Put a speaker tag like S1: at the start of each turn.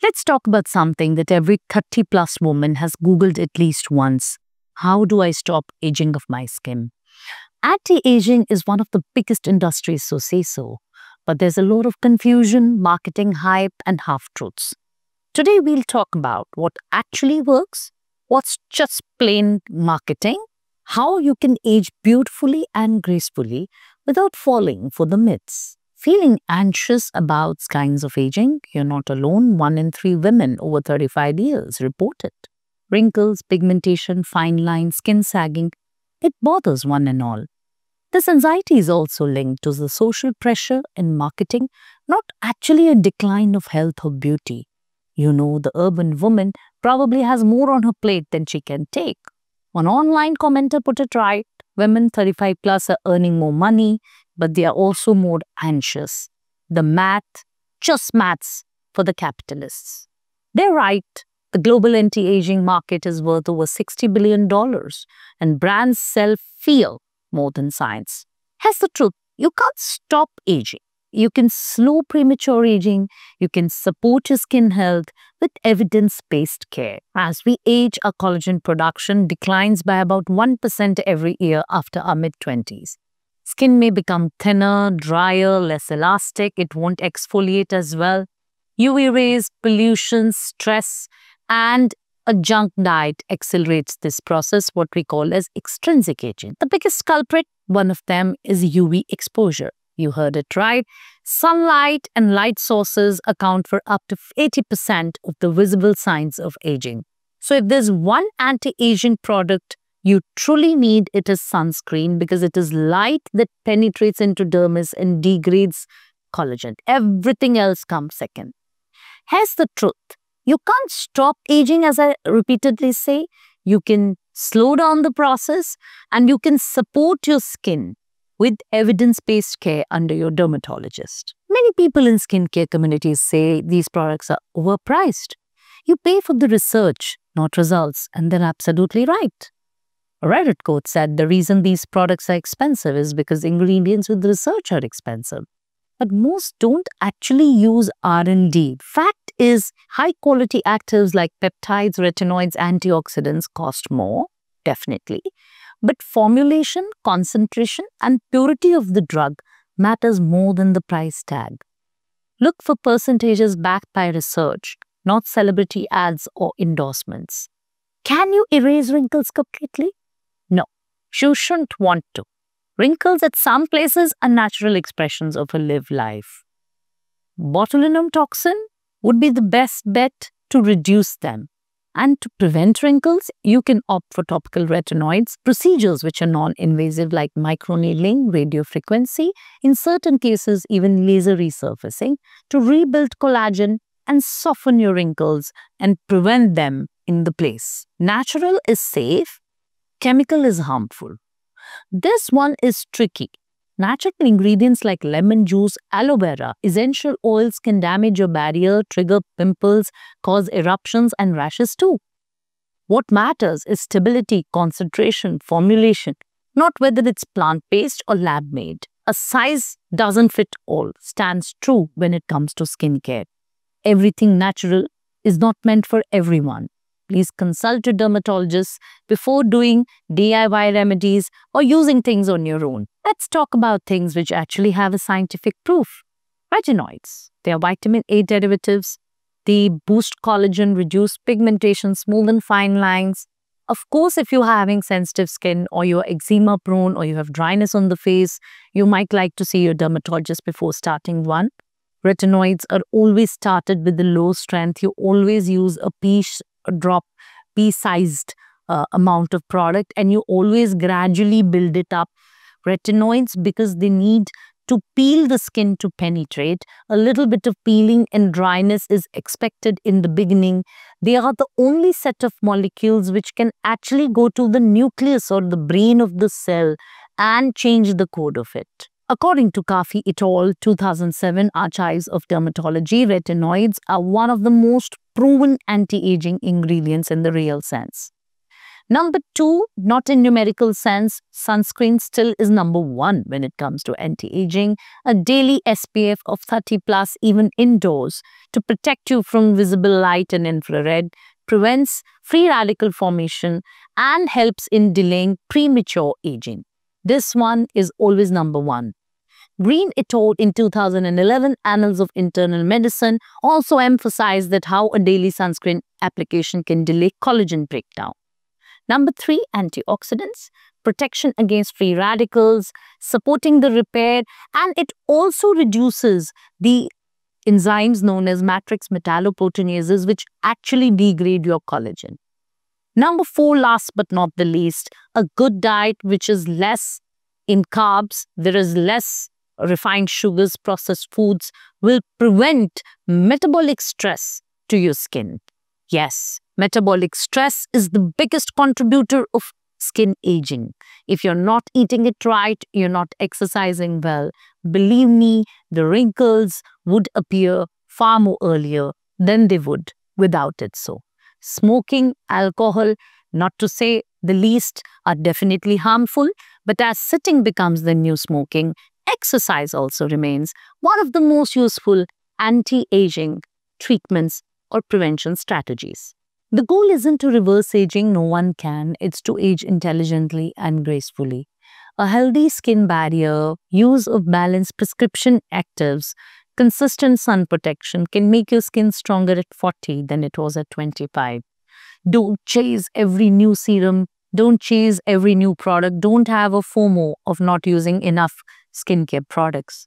S1: Let's talk about something that every 30 plus woman has Googled at least once. How do I stop aging of my skin? Anti-aging is one of the biggest industries, so say so. But there's a lot of confusion, marketing hype, and half-truths. Today we'll talk about what actually works, what's just plain marketing, how you can age beautifully and gracefully without falling for the myths. Feeling anxious about signs of aging? You're not alone. 1 in 3 women over 35 years report it. Wrinkles, pigmentation, fine lines, skin sagging, it bothers one and all. This anxiety is also linked to the social pressure in marketing, not actually a decline of health or beauty. You know, the urban woman probably has more on her plate than she can take. One online commenter put it right, women 35 plus are earning more money, but they are also more anxious. The math, just maths for the capitalists. They're right. The global anti-aging market is worth over $60 billion and brands sell fear more than science. Here's the truth. You can't stop aging. You can slow premature aging. You can support your skin health with evidence-based care. As we age, our collagen production declines by about 1% every year after our mid-20s. Skin may become thinner, drier, less elastic. It won't exfoliate as well. UV rays, pollution, stress, and a junk diet accelerates this process, what we call as extrinsic aging. The biggest culprit, one of them, is UV exposure. You heard it right. Sunlight and light sources account for up to 80% of the visible signs of aging. So if there's one anti-aging product you truly need, it is sunscreen, because it is light that penetrates into dermis and degrades collagen. Everything else comes second. Here's the truth. You can't stop aging, as I repeatedly say. You can slow down the process and you can support your skin with evidence-based care under your dermatologist. Many people in skincare communities say these products are overpriced. You pay for the research, not results, and they're absolutely right. A Reddit quote said the reason these products are expensive is because ingredients with research are expensive. But most don't actually use R&D. Fact is, high-quality actives like peptides, retinoids, antioxidants cost more, definitely. But formulation, concentration, and purity of the drug matters more than the price tag. Look for percentages backed by research, not celebrity ads or endorsements. Can you erase wrinkles completely? No, you shouldn't want to. Wrinkles at some places are natural expressions of a lived life. Botulinum toxin would be the best bet to reduce them. And to prevent wrinkles, you can opt for topical retinoids, procedures which are non-invasive like microneedling, radiofrequency, in certain cases even laser resurfacing, to rebuild collagen and soften your wrinkles and prevent them in the place. Natural is safe, chemical is harmful. This one is tricky. Natural ingredients like lemon juice, aloe vera, essential oils can damage your barrier, trigger pimples, cause eruptions and rashes too. What matters is stability, concentration, formulation, not whether it's plant-based or lab-made. A size doesn't fit all stands true when it comes to skincare. Everything natural is not meant for everyone. Please consult your dermatologist before doing DIY remedies or using things on your own. Let's talk about things which actually have a scientific proof. Retinoids. They are vitamin A derivatives. They boost collagen, reduce pigmentation, smoothen fine lines. Of course, if you're having sensitive skin or you're eczema prone or you have dryness on the face, you might like to see your dermatologist before starting one. Retinoids are always started with the low strength. You always use a pea-sized amount of product, and you always gradually build it up. Retinoids, because they need to peel the skin to penetrate. A little bit of peeling and dryness is expected in the beginning. They are the only set of molecules which can actually go to the nucleus or the brain of the cell and change the code of it. According to Kafi et al. 2007 Archives of Dermatology, retinoids are one of the most proven anti-aging ingredients in the real sense. Number 2, not in numerical sense, sunscreen still is number 1 when it comes to anti-aging. A daily SPF of 30 plus, even indoors, to protect you from visible light and infrared, prevents free radical formation and helps in delaying premature aging. This one is always number 1. Green et al. In 2011 Annals of Internal Medicine also emphasized that how a daily sunscreen application can delay collagen breakdown. Number 3, antioxidants, protection against free radicals, supporting the repair, and it also reduces the enzymes known as matrix metalloproteinases, which actually degrade your collagen. Number 4, last but not the least, a good diet which is less in carbs, there is less refined sugars, processed foods, will prevent metabolic stress to your skin. Yes, metabolic stress is the biggest contributor of skin aging. If you're not eating it right, you're not exercising well, believe me, the wrinkles would appear far more earlier than they would without it so. Smoking, alcohol, not to say the least, are definitely harmful, but as sitting becomes the new smoking, exercise also remains one of the most useful anti-aging treatments or prevention strategies. The goal isn't to reverse aging, no one can. It's to age intelligently and gracefully. A healthy skin barrier, use of balanced prescription actives, consistent sun protection can make your skin stronger at 40 than it was at 25. Don't chase every new serum. Don't chase every new product. Don't have a FOMO of not using enough skincare products.